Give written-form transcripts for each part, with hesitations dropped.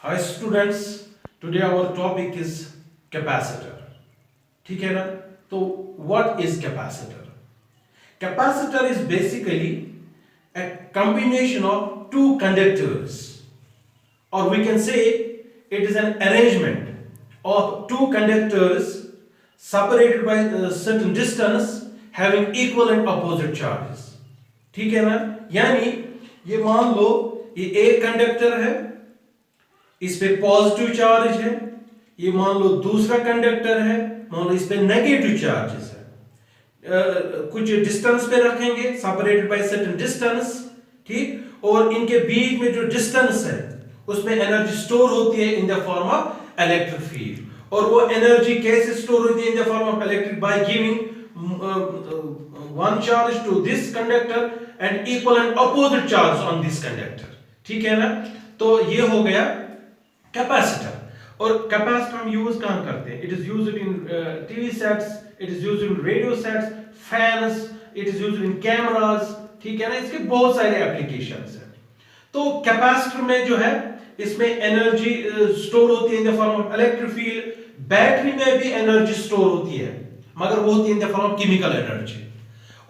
Hi students, today our topic is capacitor. ठीक है ना? तो what is capacitor? Capacitor is basically a combination of two conductors, or we can say it is an arrangement of two conductors separated by a certain distance having equal and opposite charges. ठीक है ना? यानी ये मान लो ये एक conductor है, इस पे पॉजिटिव चार्ज है, ये मान लो दूसरा कंडक्टर है, मान लो इस पे नेगेटिव चार्जेस है। कुछ डिस्टेंस पे रखेंगे, सेपरेटेड बाय सर्टेन डिस्टेंस, ठीक, और इनके बीच में जो डिस्टेंस है उसमें एनर्जी स्टोर होती है in the form of electric field, और वो एनर्जी कैसे स्टोर होती है in the form of electric by giving one charge to this conductor and equal and opposite charge on this conductor. ठीक है ना? तो ये हो गया कैपेसिटर। और कैपेसिटर हम यूज कहां करते हैं? It is used in TV sets, it is used in radio sets, fans, it is used in cameras. ठीक है ना? इसके बहुत सारे एप्लीकेशंस हैं। तो कैपेसिटर में जो है इसमें एनर्जी स्टोर होती है in the form of electric field. Battery में भी एनर्जी स्टोर होती है, मगर वो होती है in the form of chemical energy.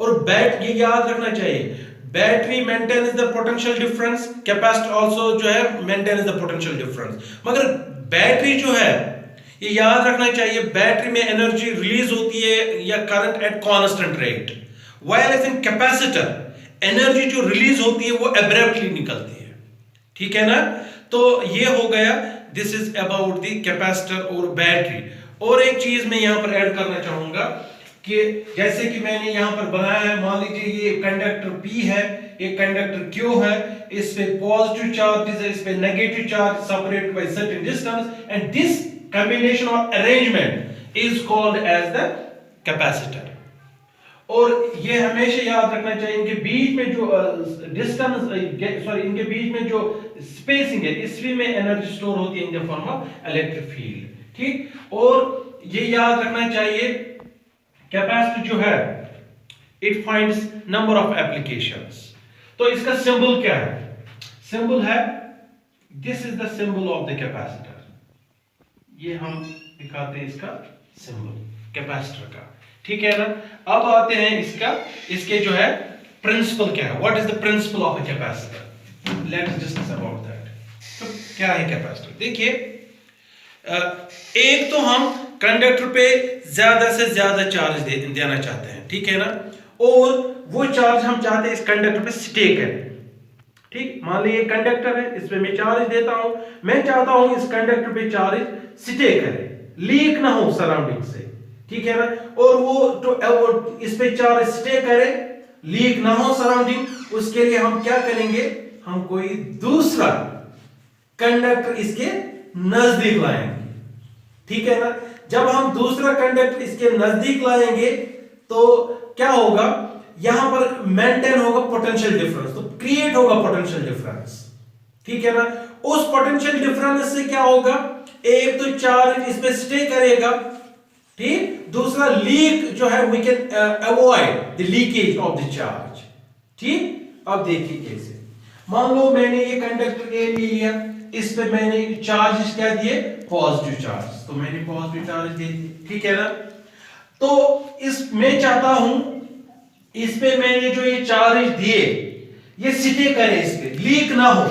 और ये याद रखना चाहिए, battery maintains the potential difference, capacitor also जो है मेंटेन्स द पोटेंशियल डिफरेंस। मगर बैटरी जो है, ये याद रखना चाहिए, बैटरी में एनर्जी रिलीज होती है या current at constant rate, while in capacitor energy जो रिलीज होती है वो एब्रप्टली निकलती है। ठीक है ना? तो ये हो गया, this is about the capacitor और बैटरी। और एक चीज मैं यहां पर ऐड करना चाहूंगा कि जैसे कि मैंने यहां पर बनाया है, मान लीजिए ये कंडक्टर P है, एक कंडक्टर Q है, इस पे पॉजिटिव चार्जेस है, इस पे negative charge separated by certain distance, and this combination or arrangement is called as the capacitor. और ये हमेशा याद रखना चाहिए, इनके बीच में जो इनके बीच में जो स्पेसिंग है, इसमें में एनर्जी स्टोर होती है in the form of electric field. ठीक, और ये याद रखना चाहिए, कैपेसिटर जो है it finds number of applications. तो इसका सिंबल क्या है? सिंबल है, this is the symbol of the capacitor. ये हम दिखाते हैं इसका सिंबल कैपेसिटर का। ठीक है ना? अब आते हैं इसके जो है प्रिंसिपल क्या है, what is the principle of a capacitor. Let us discuss about that. तो क्या है कैपेसिटर? देखिए, एक तो हम कंडक्टर पे ज्यादा से ज्यादा चार्ज देना चाहते हैं। ठीक है ना? और वो चार्ज हम चाहते हैं इस कंडक्टर पे स्टे करे। ठीक, मान लीजिए कंडक्टर है, इस पे मैं चार्ज देता हूं, मैं चाहता हूं इस कंडक्टर पे चार्ज स्टे करे, लीक ना हो सराउंडिंग से। ठीक है ना? और वो इस पे चार्ज स्टे करे, लीक ना हो सराउंडिंग, उसके लिए हम क्या करेंगे? हम कोई दूसरा कंडक्टर इसके नजदीक लाएंगे। ठीक है ना? जब हम दूसरा कंडक्टर इसके नजदीक लाएंगे तो क्या होगा? यहां पर मेंटेन होगा पोटेंशियल डिफरेंस, तो क्रिएट होगा पोटेंशियल डिफरेंस। ठीक है ना? उस पोटेंशियल डिफरेंस से क्या होगा? एक तो चार्ज इस पे स्टे करेगा, ठीक, दूसरा लीक जो है we can avoid the leakage of the charge. ठीक, अब देखिए कैसे। मान लो मैंने ये कंडक्टर ए ले लिया, इस पे मैंने चार्ज क्या दिए? पॉजिटिव चार्ज, तो मैंने पॉजिटिव चार्ज दे दिए। ठीक है ना? तो मैं चाहता हूं इस पे मैंने जो ये चार्ज दिए ये स्टे करे, इस पे लीक ना हो।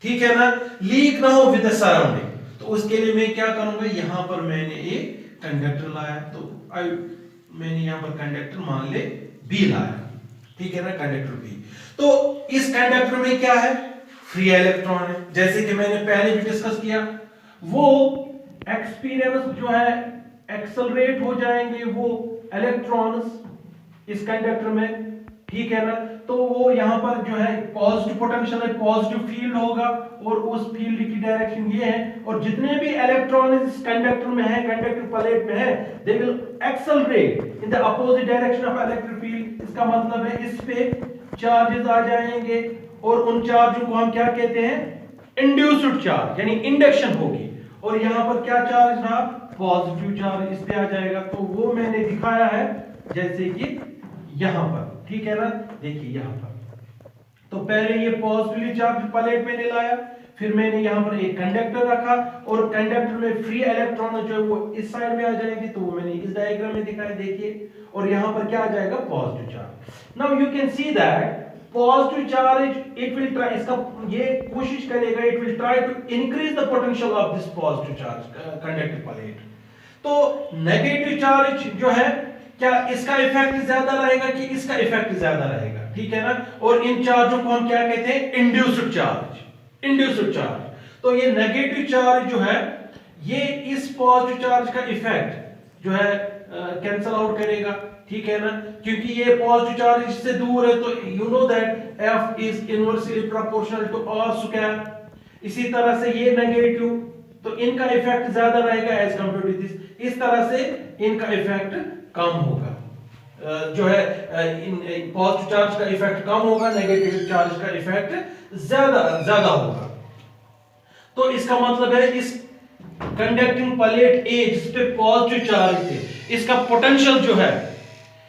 ठीक है ना? लीक ना हो विद द सराउंडिंग। तो उसके लिए मैं क्या करूंगा? यहां पर मैंने एक कंडक्टर लाया, तो मैंने यहां पर कंडक्टर मान ले B लाया। ठीक है ना? Conductor B। तो इस कंडक्टर में क्या है? फ्री इलेक्ट्रॉन है। जैसे कि मैंने पहले भी डिस्कस किया, वो एक्सपीरियंस जो है एक्सेलरेट हो जाएंगे वो इलेक्ट्रॉन्स इस कंडक्टर में। ठीक है ना? तो वो यहां पर जो है पॉजिटिव पोटेंशियल है, पॉजिटिव फील्ड होगा, और उस फील्ड की डायरेक्शन ये है, और जितने भी इलेक्ट्रॉन इस कंडक्टर में है, कंडक्टर प्लेट में है, they will accelerate in the opposite direction of electric field. इसका मतलब है इस पे चार्जेस आ जाएंगे, और उन चार्जों को हम क्या कहते हैं? इंड्यूस्ड चार्ज, यानी इंडक्शन होगी। और यहां पर क्या चार्ज रहा? पॉजिटिव चार्ज इस पे आ जाएगा। तो वो मैंने दिखाया है जैसे कि यहां पर। ठीक है ना? देखिए यहां पर, तो पहले ये पॉजिटिवली चार्ज प्लेट पे ले लाया, फिर मैंने यहाँ पर एक कंडक्टर रखा और कंडक्टर में फ्री इलेक्ट्रॉन जो है वो इस साइड में आ जाएंगे, तो वो मैंने इस डायग्राम में दिखाया, देखिए। और यहाँ पर क्या आ जाएगा, positive charge. Now you can see that positive charge it will try, इसका ये कोशिश करेगा, it will try to increase the potential of this positive charge conductive plate. तो नेगेटिव चार्ज जो है, क्या इसका इफेक्ट ज्यादा रहेगा कि इसका इफेक्ट ज्यादा रहेगा, ठीक है ना। और इन चार्जों को हम क्या कहते हैं, इंड्यूस्ड चार्ज, इंड्यूस्ड चार्ज। तो ये नेगेटिव चार्ज जो है ये इस पॉजिटिव चार्ज का इफेक्ट जो है कैंसल आउट करेगा, ठीक है ना, क्योंकि ये पॉजिटिव चार्ज इससे दूर है, तो you know that F is inversely proportional to R square. इसी तरह से ये नेगेटिव, तो इनका इफेक्ट ज्यादा रहेगा एज कंपेयर टू दिस, इस तरह से इनका इफेक्ट कम होगा, जो है पॉजिटिव चार्ज का इफेक्ट कम होगा, नेगेटिव चार्ज का इफेक्ट ज्यादा होगा। तो इसका मतलब है इस कंडक्टिंग प्लेट A जिस पे पॉजिटिव चार्ज थे, इसका पोटेंशियल जो है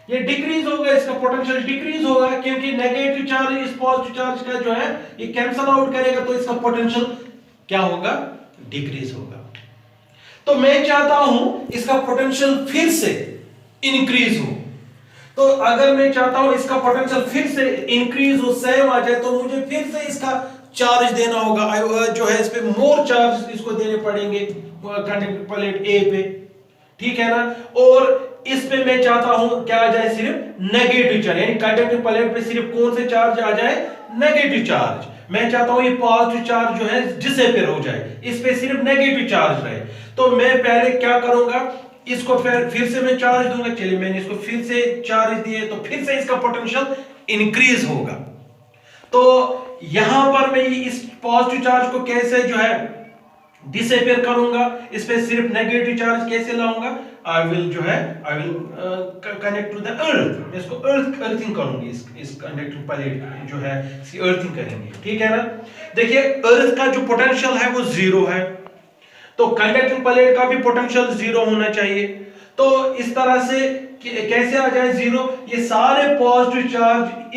ये डिक्रीज होगा, इसका पोटेंशियल डिक्रीज होगा, क्योंकि नेगेटिव चार्ज इस पॉजिटिव चार्ज का जो है ये कैंसल आउट करेगा, तो इसका पोटेंशियल क्या होगा, डिक्रीज होगा। तो मैं चाहता हूं इसका पोटेंशियल फिर से इंक्रीज हो, तो अगर मैं चाहता हूं इसका पोटेंशियल फिर से इंक्रीज हो, सेम आ जाए, तो मुझे फिर से इसका चार्ज देना होगा, जो है इस पे मोर चार्ज इसको देने पड़ेंगे कंडक्टिंग प्लेट A पे, ठीक है ना। और इस पे मैं चाहता हूं क्या आ जाए, सिर्फ नेगेटिव चार्ज, यानी कंडक्टिंग प्लेट पे सिर्फ कौन से चार्ज आ जाए, नेगेटिव चार्ज। मैं चाहता हूं ये पॉजिटिव चार्ज जो है डिसअपीयर हो जाए, इस पे सिर्फ नेगेटिव चार्ज रहे। तो मैं पहले क्या करूंगा, इसको फिर से मैं चार्ज दूंगा, चलिए मैंने इसको फिर से चार्ज दिए, तो फिर से इसका पोटेंशियल इंक्रीज होगा। तो यहां पर मैं इस पॉजिटिव चार्ज को कैसे जो है डिसअपीयर करूंगा, इस पे सिर्फ नेगेटिव चार्ज कैसे लाऊंगा, I will connect to the earth, इसको अर्थिंग करूंगी, इस कंडक्टिंग प्लेट जो है इसकी अर्थिंग करेंगे, ठीक है ना। देखिए अर्थ का जो पोटेंशियल है वो 0 है, तो कंडक्टिंग प्लेट का भी पोटेंशियल 0 होना चाहिए। तो इस तरह से कैसे आ जाए 0, ये सारे पॉजिटिव चार्ज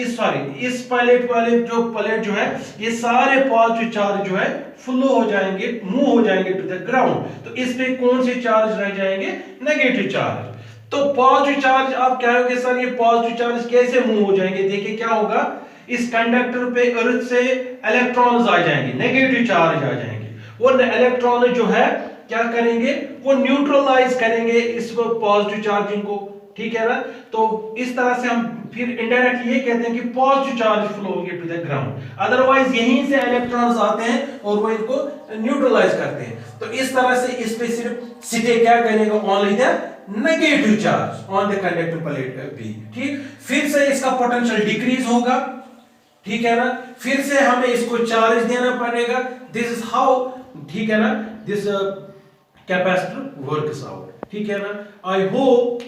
इस प्लेट वाले जो प्लेट जो है, ये सारे पॉजिटिव चार्ज जो है फ्लो हो जाएंगे, मूव हो जाएंगे टू द ग्राउंड। तो इस पे कौन से चार्ज रह जाएंगे, नेगेटिव चार्ज। तो पॉजिटिव चार्ज आप कहोगे सर ये पॉजिटिव चार्ज कैसे मूव हो जाएंगे, देखिए क्या होगा, इस कंडक्टर पे अर्थ से इलेक्ट्रॉन्स आ जाएंगे, नेगेटिव चार्ज आ जाएंगे, वो इलेक्ट्रॉन जो है क्या करेंगे, वो न्यूट्रलाइज करेंगे इस पॉजिटिव चार्जिंग को, ठीक है ना। तो इस तरह से हम फिर इनडायरेक्टली ये कहते हैं कि पॉजिटिव चार्ज फ्लो होंगे टू द ग्राउंड, अदरवाइज यहीं से इलेक्ट्रॉन्स आते हैं और वो इनको न्यूट्रलाइज करते हैं। तो इस तरह से इस पे सिर्फ सीधे क्या करेगा, only the negative charge on the conducting plate B, ठीक। फिर से इसका पोटेंशियल डिक्रीज होगा, ठीक है ना, फिर से हमें इसको चार्ज देना पड़ेगा, दिस इज हाउ, ठीक है ना, दिस कैपेसिटर वर्क्स आउट, ठीक है ना। आई होप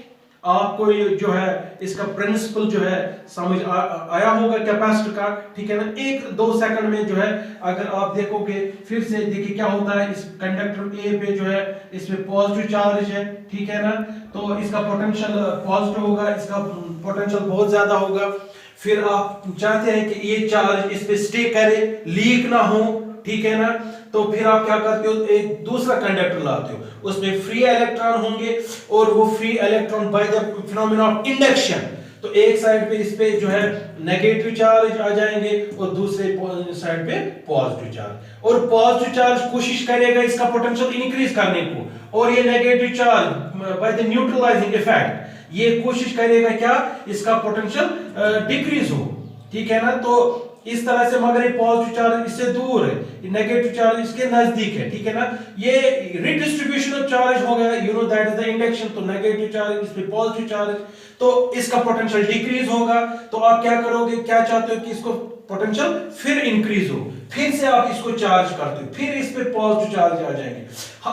आपको ये जो है इसका प्रिंसिपल जो है समझ आया होगा कैपेसिटर का, ठीक है ना। 1-2 सेकंड में जो है अगर आप देखोगे, फिर से देखिए क्या होता है, इस कंडक्टर A पे जो है इसमें पॉजिटिव चार्ज है, ठीक है ना, तो इसका पोटेंशियल पॉजिटिव होगा, इसका पोटेंशियल बहुत ज्यादा होगा। फिर आप चाहते हैं कि ये चार्ज इस पे स्टे करे, लीक ना हो, ठीक है ना, तो फिर आप क्या करते हो, एक दूसरा कंडक्टर लाते हो, उसमें फ्री इलेक्ट्रॉन होंगे, और वो free electron by the phenomena of induction, तो एक साइड पे इस पे जो है नेगेटिव चार्ज आ जाएंगे और दूसरे साइड पे पॉजिटिव चार्ज, और पॉजिटिव चार्ज कोशिश करेगा इसका पोटेंशियल इंक्रीज करने को, और ये negative charge by the neutralising effect ये कोशिश करेगा क्या, इसका पोटेंशियल डिक्रीज हो, ठीक है ना। तो इस तरह से, मगर ये पॉजिटिव चार्ज इससे दूर है, नेगेटिव चार्ज इसके नजदीक है, ठीक है ना। ये रिडिस्ट्रीब्यूशन ऑफ चार्ज हो गया, you know that is the induction, तो नेगेटिव चार्ज इस पे पॉजिटिव चार्ज, तो इसका पोटेंशियल डिक्रीज होगा। तो आप क्या करोगे, क्या चाहते हो कि इसको पोटेंशियल फिर इंक्रीज हो, फिर से आप इसको चार्ज करते हो, फिर इस पे पॉजिटिव चार्ज आ जाएंगे।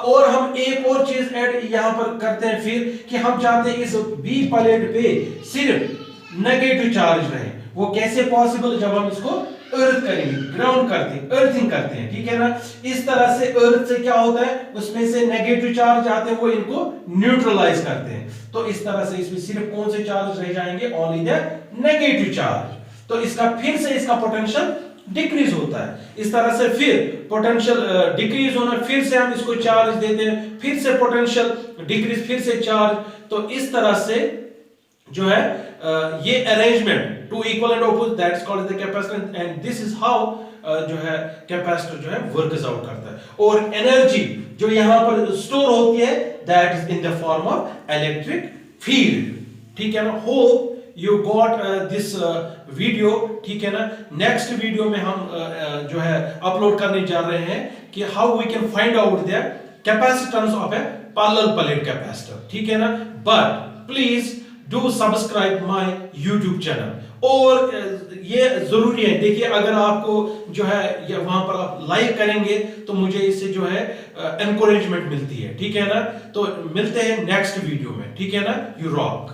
और हम एक और चीज ऐड यहां पर करते हैं फिर, कि हम चाहते हैं इस B प्लेट पे सिर्फ नेगेटिव चार्ज रहे। वो कैसे पॉसिबल, जब हम इसको अर्थ करेंगे, ग्राउंड करते हैं, अर्थिंग करते हैं, ठीक है ना। इस तरह से अर्थ से क्या होता है, उसमें से नेगेटिव चार्ज आते हैं, वो इनको न्यूट्रलाइज करते हैं। तो इस तरह से इसमें सिर्फ कौन से चार्ज रह जाएंगे, ओनली द नेगेटिव चार्ज। तो इसका फिर से इसका पोटेंशियल डिक्रीज होता है। इस तरह से फिर पोटेंशियल डिक्रीज होना, फिर से हम इसको चार्ज देते हैं, फिर से पोटेंशियल डिक्रीज, फिर से चार्ज। तो इस तरह से जो है ये arrangement to equal and opposite, that's called the capacitance, and this is how जो है कैपेसिटर जो है वर्क आउट करता है। और एनर्जी जो यहां पर स्टोर होती है, that is in the form of electric field. ठीक है ना, hope you got this video. ठीक है ना, नेक्स्ट वीडियो में हम जो है अपलोड करने जा रहे हैं कि how we can find out the capacitance of a parallel plate capacitor. ठीक है ना, but please do subscribe my YouTube channel. और ये जरूरी है, देखिए अगर आपको जो है वहां पर आप लाइक करेंगे तो मुझे इससे जो है एनकरेजमेंट मिलती है। ठीक है ना, तो मिलते हैं नेक्स्ट वीडियो में। ठीक है ना, यू रॉक।